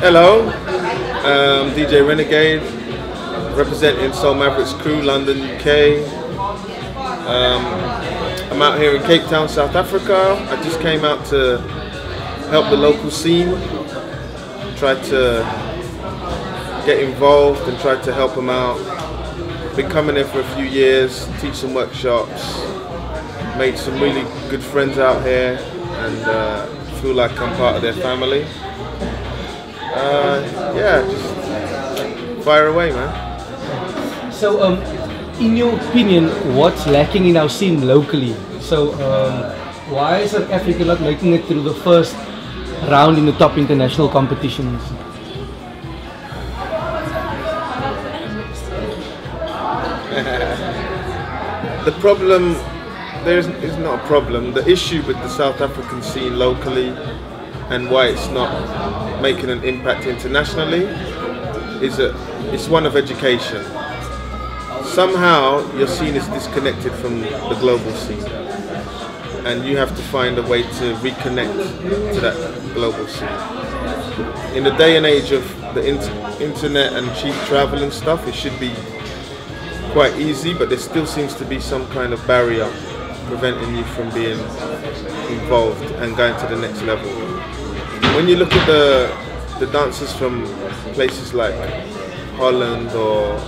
Hello, DJ Renegade, representing Soul Mavericks crew, London, UK. I'm out here in Cape Town, South Africa. I just came out to help the local scene, try to get involved and try to help them out. Been coming there for a few years, teach some workshops, made some really good friends out here, and feel like I'm part of their family. Yeah, just fire away, man. So, in your opinion, what's lacking in our scene locally? So, why is South Africa not making it through the first round in the top international competitions? The problem, there is not a problem. The issue with the South African scene locally and why it's not making an impact internationally is that it's one of education. Somehow your scene is disconnected from the global scene, and you have to find a way to reconnect to that global scene. In the day and age of the internet and cheap travel and stuff, it should be quite easy, but there still seems to be some kind of barrier preventing you from being involved and going to the next level. When you look at the dancers from places like Holland or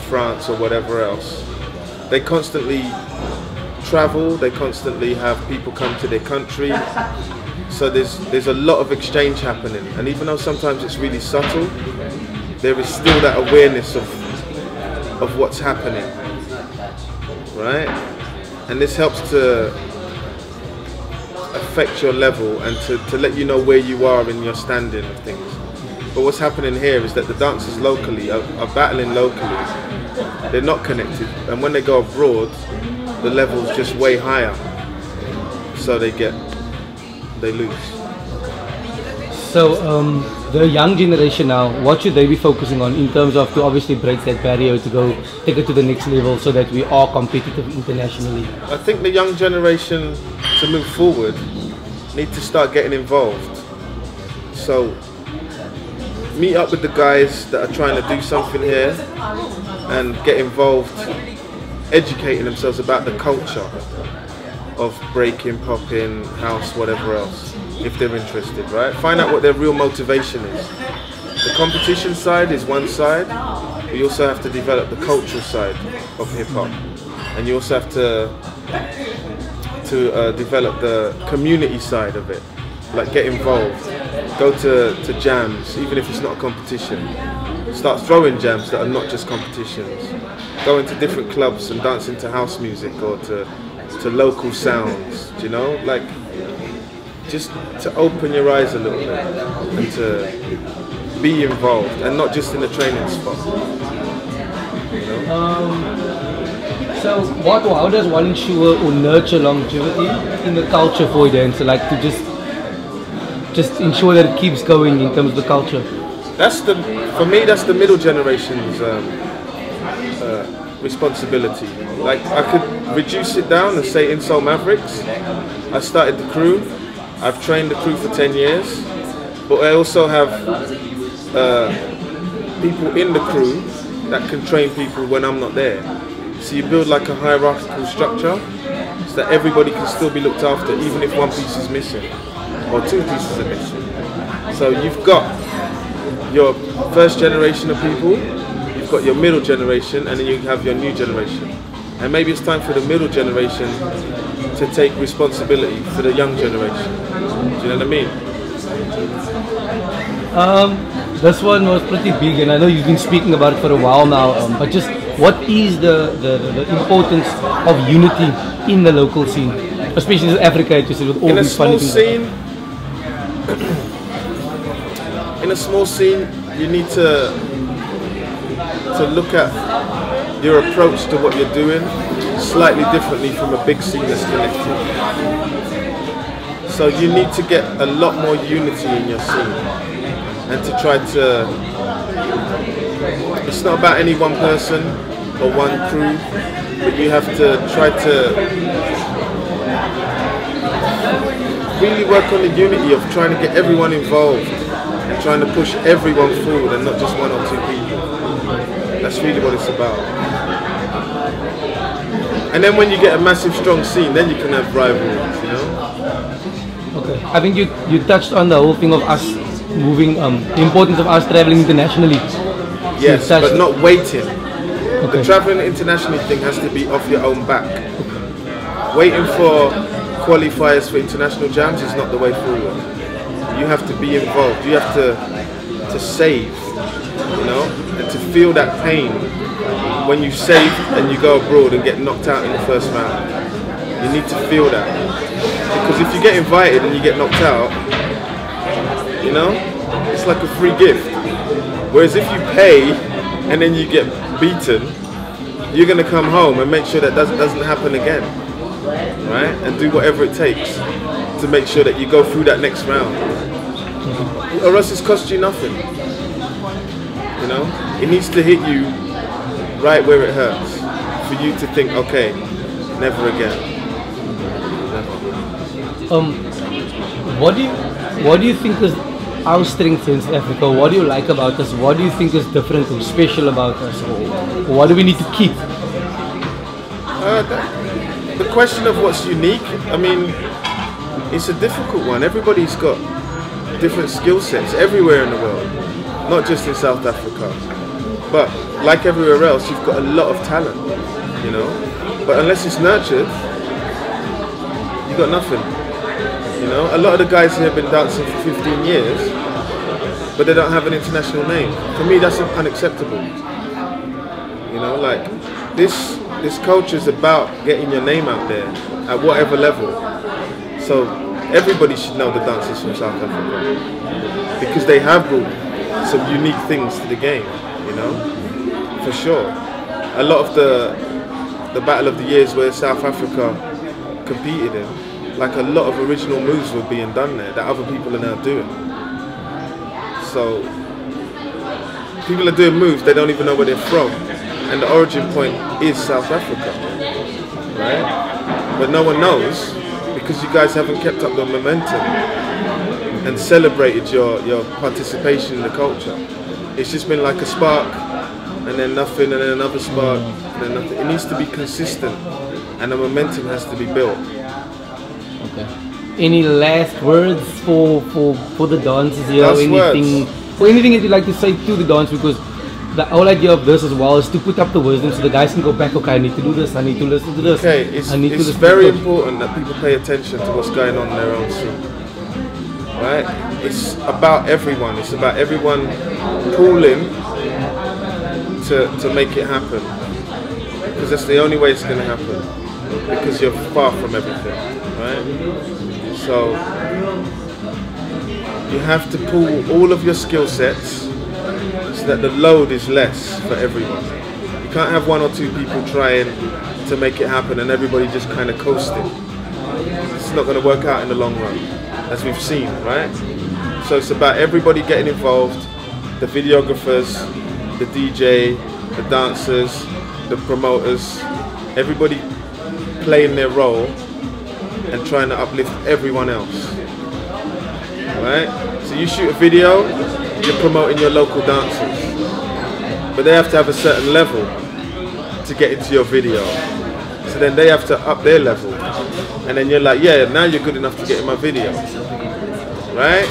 France or whatever else, they constantly travel, they constantly have people come to their country, so there's a lot of exchange happening, and even though sometimes it's really subtle, there is still that awareness of what's happening, right? And this helps to affect your level and to let you know where you are in your standing of things. But what's happening here is that the dancers locally are battling locally. They're not connected, and when they go abroad, the level's just way higher. So they lose. So the young generation now, what should they be focusing on in terms of to obviously break that barrier to go take it to the next level so that we are competitive internationally? I think the young generation, to move forward, need to start getting involved. So meet up with the guys that are trying to do something here and get involved, educating themselves about the culture of breaking, popping, house, whatever else, if they're interested, right? Find out what their real motivation is. The competition side is one side, but you also have to develop the cultural side of hip-hop, and you also have to develop the community side of it, like get involved, go to jams, even if it's not a competition. Start throwing jams that are not just competitions. Go into different clubs and dance into house music or to local sounds, you know? Like, just to open your eyes a little bit and to be involved and not just in a training spot. You know? So how does one ensure or nurture longevity in the culture for a dancer? Like to just ensure that it keeps going in terms of the culture? For me, that's the middle generation's responsibility. Like, I could reduce it down and say in Soul Mavericks, I started the crew, I've trained the crew for 10 years, but I also have people in the crew that can train people when I'm not there. So you build like a hierarchical structure so that everybody can still be looked after, even if one piece is missing or two pieces are missing. So you've got your first generation of people, you've got your middle generation, and then you have your new generation. And maybe it's time for the middle generation to take responsibility for the young generation. Do you know what I mean? This one was pretty big, and I know you've been speaking about it for a while now, but just what is the importance of unity in the local scene, especially in Africa, with all these funny things? In a small scene, you need to look at your approach to what you're doing slightly differently from a big scene that's connected. So you need to get a lot more unity in your scene and to try to, it's not about any one person or one crew, but you have to try to really work on the unity of trying to get everyone involved and trying to push everyone forward and not just one or two people. That's really what it's about. And then when you get a massive strong scene, then you can have rivalries, you know? Okay. I think you touched on the whole thing of us moving, the importance of us traveling internationally. Yes, but not waiting. Okay. The traveling internationally thing has to be off your own back. Waiting for qualifiers for international jams is not the way forward. You have to be involved. You have to save, you know, and to feel that pain when you save and you go abroad and get knocked out in the first round. You need to feel that, because if you get invited and you get knocked out, you know, it's like a free gift. Whereas if you pay and then you get beaten, you're going to come home and make sure that doesn't happen again, right? And do whatever it takes to make sure that you go through that next round, or else it's cost you nothing. You know, it needs to hit you right where it hurts for you to think, okay, never again. Never. What do you think is our strength in South Africa? What do you like about us? What do you think is different or special about us? Or what do we need to keep? The question of what's unique, I mean, it's a difficult one. Everybody's got different skill sets everywhere in the world, not just in South Africa. But like everywhere else, you've got a lot of talent, you know. But unless it's nurtured, you've got nothing. You know, a lot of the guys here have been dancing for 15 years, but they don't have an international name. For me, that's unacceptable. You know, like this culture is about getting your name out there at whatever level. So everybody should know the dancers from South Africa, because they have brought some unique things to the game. You know, for sure. A lot of the Battle of the Years where South Africa competed in, like a lot of original moves were being done there that other people are now doing. So people are doing moves they don't even know where they're from, and the origin point is South Africa, right? But no one knows, because you guys haven't kept up the momentum and celebrated your participation in the culture. It's just been like a spark, and then nothing, and then another spark, and then nothing. It needs to be consistent, and the momentum has to be built. Okay. Any last words for the dancers here? Last anything, or anything that you'd like to say to the dance? Because the whole idea of this as well is to put up the wisdom so the guys can go back. Okay, I need to do this. I need to listen to this. Okay, it's very important that people pay attention to what's going on in their own scene. Right? It's about everyone. It's about everyone pooling to make it happen. Because that's the only way it's going to happen. Because you're far from everything, right? So you have to pool all of your skill sets so that the load is less for everyone. You can't have one or two people trying to make it happen and everybody just kind of coasting. It's not going to work out in the long run, as we've seen, right? So it's about everybody getting involved, the videographers, the DJ, the dancers, the promoters, everybody playing their role and trying to uplift everyone else, right? So you shoot a video, you're promoting your local dancers, but they have to have a certain level to get into your video. So then they have to up their level, and then you're like, yeah, now you're good enough to get in my video, right?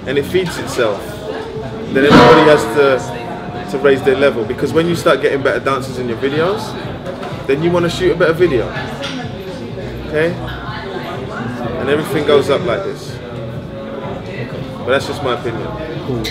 And it feeds itself. Then everybody has to raise their level, because when you start getting better dancers in your videos, then you want to shoot a better video, okay? And everything goes up like this. But that's just my opinion. Cool.